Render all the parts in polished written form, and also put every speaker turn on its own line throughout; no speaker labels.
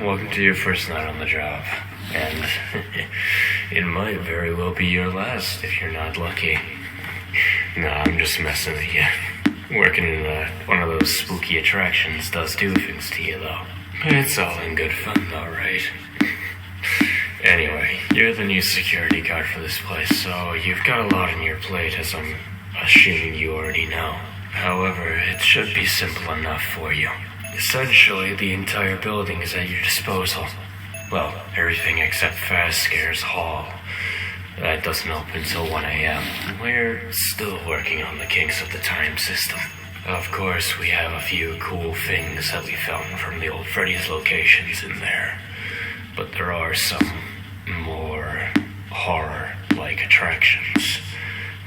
Welcome to your first night on the job, and it might very well be your last if you're not lucky. Nah, I'm just messing with you. Working in one of those spooky attractions does do things to you, though. It's all in good fun, though, right? Anyway, you're the new security guard for this place, so you've got a lot on your plate, as I'm assuming you already know. However, it should be simple enough for you. Essentially, the entire building is at your disposal. Well, everything except FazScares Hall. That doesn't open till 1 a.m. We're still working on the kinks of the time system. Of course, we have a few cool things that we found from the old Freddy's locations in there. But there are some more horror-like attractions.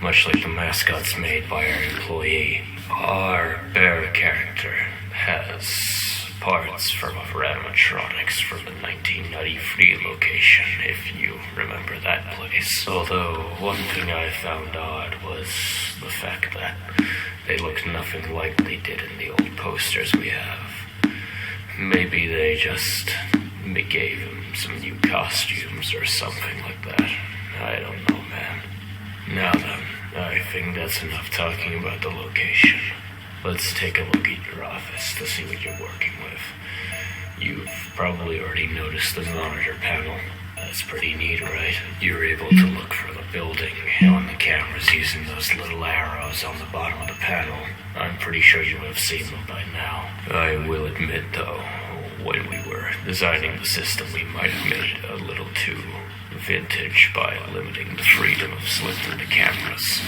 Much like the mascots made by our employee, our bear character has parts from animatronics from the 1993 location, if you remember that place. Although, one thing I found odd was the fact that they looked nothing like they did in the old posters we have. Maybe they just gave him some new costumes or something like that. I don't know, man. Now then, I think that's enough talking about the location. Let's take a look at your office to see what you're working with. You've probably already noticed the monitor panel. That's pretty neat, right? You're able to look for the building on the cameras using those little arrows on the bottom of the panel. I'm pretty sure you would have seen them by now. I will admit, though, when we were designing the system, we might have made it a little too vintage by limiting the freedom of slip through the cameras.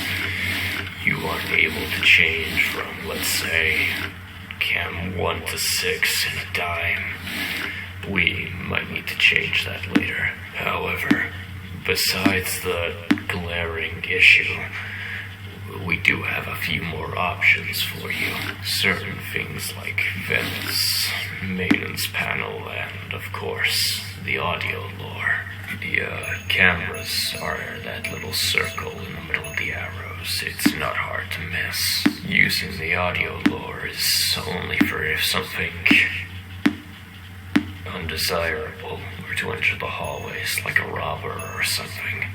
You aren't able to change from, let's say, cam 1 to 6 in a dime. We might need to change that later. However, besides the glaring issue, we do have a few more options for you. Certain things like vents, maintenance panel, and of course, the audio lore. The cameras are that little circle in the middle of the arrows. It's not hard to miss. Using the audio lore is only for if something undesirable were to enter the hallways, like a robber or something.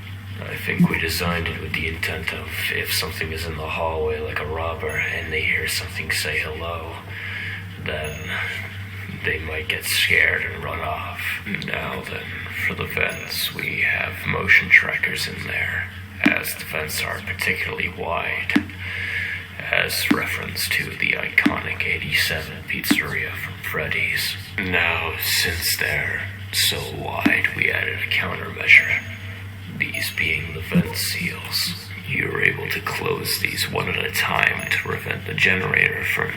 I think we designed it with the intent of if something is in the hallway like a robber and they hear something say hello, then they might get scared and run off. Now then, for the vents, we have motion trackers in there, as the vents are particularly wide, as reference to the iconic 87 pizzeria from Freddy's. Now, since they're so wide, we added a countermeasure. These being the vent seals. You're able to close these one at a time to prevent the generator from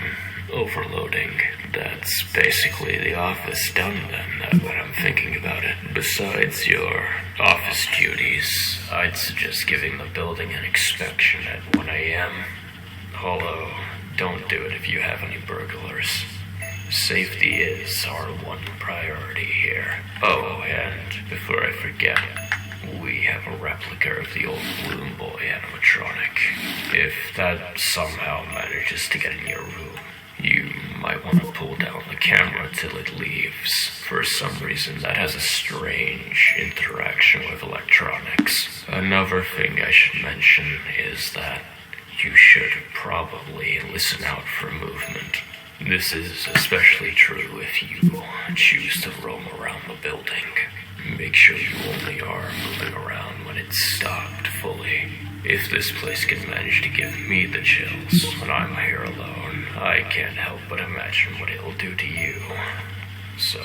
overloading. That's basically the office done then, now that I'm thinking about it. Besides your office duties, I'd suggest giving the building an inspection at 1 a.m. Although, don't do it if you have any burglars. Safety is our one priority here. Oh, and before I forget, we have a replica of the old Balloon Boy animatronic. If that somehow manages to get in your room, you might want to pull down the camera till it leaves. For some reason, that has a strange interaction with electronics. Another thing I should mention is that you should probably listen out for movement. This is especially true if you choose to roam around the building. Make sure you only are moving around when it's stopped fully. If this place can manage to give me the chills when I'm here alone, I can't help but imagine what it'll do to you. So,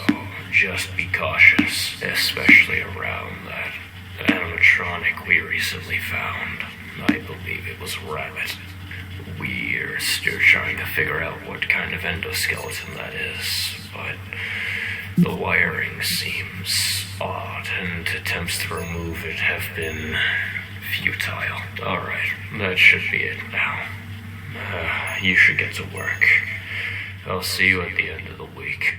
just be cautious, especially around that animatronic we recently found. I believe it was Rabbit. We're still trying to figure out what kind of endoskeleton that is, but the wiring seems odd, and attempts to remove it have been futile. Alright, that should be it now. You should get to work. I'll see you at the end of the week.